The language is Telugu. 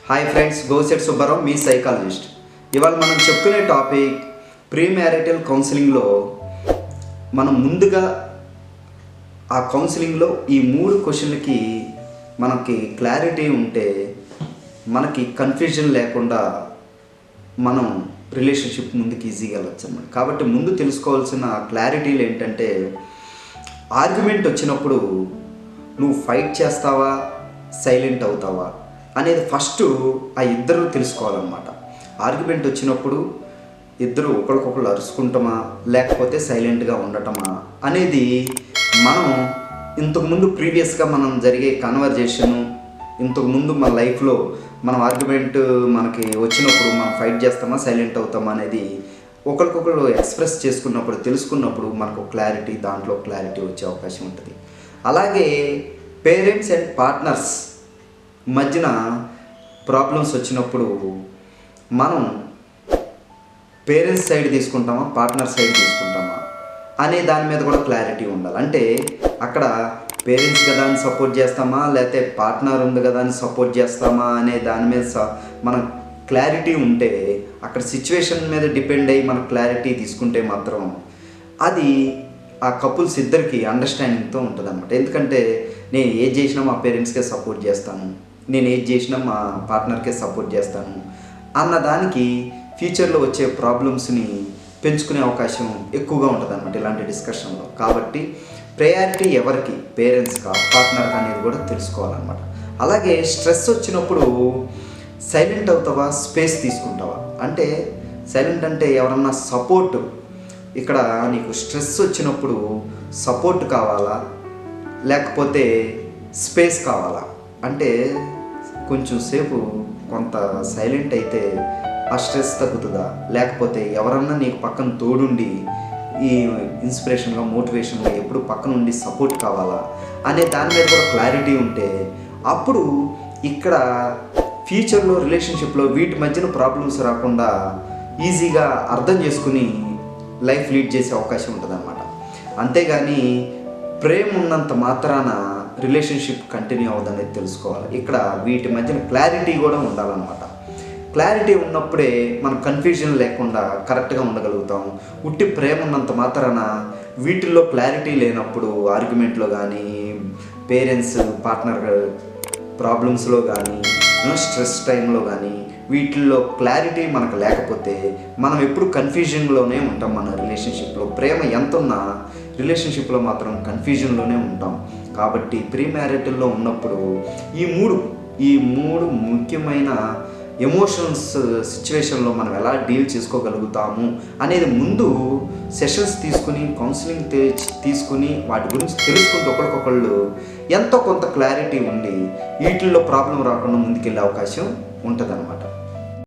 హాయ్ ఫ్రెండ్స్, గోసెట్ సుబ్బారావు మీ సైకాలజిస్ట్. ఇవాళ మనం చెప్పుకునే టాపిక్ ప్రీ మ్యారిటల్ కౌన్సిలింగ్లో మనం ముందుగా ఆ కౌన్సిలింగ్లో ఈ 3 క్వశ్చన్లకి మనకి క్లారిటీ ఉంటే మనకి కన్ఫ్యూజన్ లేకుండా మనం రిలేషన్షిప్ ముందుకు ఈజీగా వెళ్ళచ్చు అన్నమాట. కాబట్టి ముందు తెలుసుకోవాల్సిన క్లారిటీలు ఏంటంటే, ఆర్గ్యుమెంట్ వచ్చినప్పుడు నువ్వు ఫైట్ చేస్తావా, సైలెంట్ అవుతావా అనేది ఫస్ట్ ఆ ఇద్దరు తెలుసుకోవాలన్నమాట. ఆర్గ్యుమెంట్ వచ్చినప్పుడు ఇద్దరు ఒకరికొకరు అరుచుకుంటామా లేకపోతే సైలెంట్గా ఉండటమా అనేది మనం ఇంతకుముందు ప్రీవియస్గా మనం జరిగే కన్వర్జేషను, ఇంతకుముందు మన లైఫ్లో మనం ఆర్గ్యుమెంట్ మనకి వచ్చినప్పుడు మనం ఫైట్ చేస్తామా సైలెంట్ అవుతామా అనేది ఒకరికొకరు ఎక్స్ప్రెస్ చేసుకున్నప్పుడు తెలుసుకున్నప్పుడు మనకు దాంట్లో క్లారిటీ వచ్చే అవకాశం ఉంటుంది. అలాగే పేరెంట్స్ అండ్ పార్ట్నర్స్ మధ్యన ప్రాబ్లమ్స్ వచ్చినప్పుడు మనం పేరెంట్స్ సైడ్ తీసుకుంటామా పార్ట్నర్ సైడ్ తీసుకుంటామా అనే దాని మీద కూడా క్లారిటీ ఉండాలి. అంటే అక్కడ పేరెంట్స్ కదా అని సపోర్ట్ చేస్తామా లేకపోతే పార్ట్నర్ ఉంది కదా అని సపోర్ట్ చేస్తామా అనే దాని మీద మన క్లారిటీ ఉంటే, అక్కడ సిచ్యువేషన్ మీద డిపెండ్ అయ్యి మన క్లారిటీ తీసుకుంటే మాత్రం అది ఆ కపుల్స్ ఇద్దరికి అండర్స్టాండింగ్తో ఉంటుంది అన్నమాట. ఎందుకంటే నేను ఏది చేసినా మా పేరెంట్స్కే సపోర్ట్ చేస్తాను, నేను ఏది చేసినా మా పార్ట్నర్కే సపోర్ట్ చేస్తాను అన్నదానికి ఫ్యూచర్లో వచ్చే ప్రాబ్లమ్స్ని పెంచుకునే అవకాశం ఎక్కువగా ఉంటుంది అన్నమాట ఇలాంటి డిస్కషన్లో. కాబట్టి ప్రయారిటీ ఎవరికి, పేరెంట్స్కా పార్ట్నర్కి అనేది కూడా తెలుసుకోవాలన్నమాట. అలాగే స్ట్రెస్ వచ్చినప్పుడు సైలెంట్ అవుతావా స్పేస్ తీసుకుంటావా? అంటే సైలెంట్ అంటే ఎవరన్నా సపోర్ట్, ఇక్కడ నీకు స్ట్రెస్ వచ్చినప్పుడు సపోర్ట్ కావాలా లేకపోతే స్పేస్ కావాలా? అంటే కొంచెం సేపు కొంత సైలెంట్ అయితే ఆ స్ట్రెస్ తగ్గుతుందా, లేకపోతే ఎవరన్నా నీకు పక్కన తోడుండి ఈ ఇన్స్పిరేషన్గా మోటివేషన్గా ఎప్పుడు పక్కన ఉండి సపోర్ట్ కావాలా అనే దాని మీద కూడా క్లారిటీ ఉంటే అప్పుడు ఇక్కడ ఫ్యూచర్లో రిలేషన్షిప్లో వీటి మధ్యన ప్రాబ్లమ్స్ రాకుండా ఈజీగా అర్థం చేసుకుని లైఫ్ లీడ్ చేసే అవకాశం ఉంటుంది అన్నమాట. అంతేగాని ప్రేమ ఉన్నంత మాత్రాన రిలేషన్షిప్ కంటిన్యూ అవ్వదనేది తెలుసుకోవాలి. ఇక్కడ వీటి మధ్యన క్లారిటీ కూడా ఉండాలన్నమాట. క్లారిటీ ఉన్నప్పుడే మనం కన్ఫ్యూజన్ లేకుండా కరెక్ట్గా ఉండగలుగుతాం. ఉట్టి ప్రేమ ఉన్నంత మాత్రాన వీటిల్లో క్లారిటీ లేనప్పుడు ఆర్గ్యుమెంట్లో కానీ, పేరెంట్స్ పార్ట్నర్ ప్రాబ్లమ్స్లో కానీ, స్ట్రెస్ టైంలో కానీ వీటిల్లో క్లారిటీ మనకు లేకపోతే మనం ఎప్పుడు కన్ఫ్యూజన్లోనే ఉంటాం. మన రిలేషన్షిప్లో ప్రేమ ఎంత ఉన్నా రిలేషన్షిప్లో మాత్రం కన్ఫ్యూజన్లోనే ఉంటాం. కాబట్టి ప్రీ మ్యారిటల్లో ఉన్నప్పుడు ఈ మూడు ముఖ్యమైన ఎమోషన్స్ సిచ్యువేషన్లో మనం ఎలా డీల్ చేసుకోగలుగుతాము అనేది ముందు సెషన్స్ తీసుకుని కౌన్సిలింగ్ తీసుకుని వాటి గురించి తెలుసుకుంటూ ఒకరికొకళ్ళు ఎంతో కొంత క్లారిటీ ఉండి వీటిల్లో ప్రాబ్లం రాకుండా ముందుకెళ్ళే అవకాశం ఉంటుంది అన్నమాట.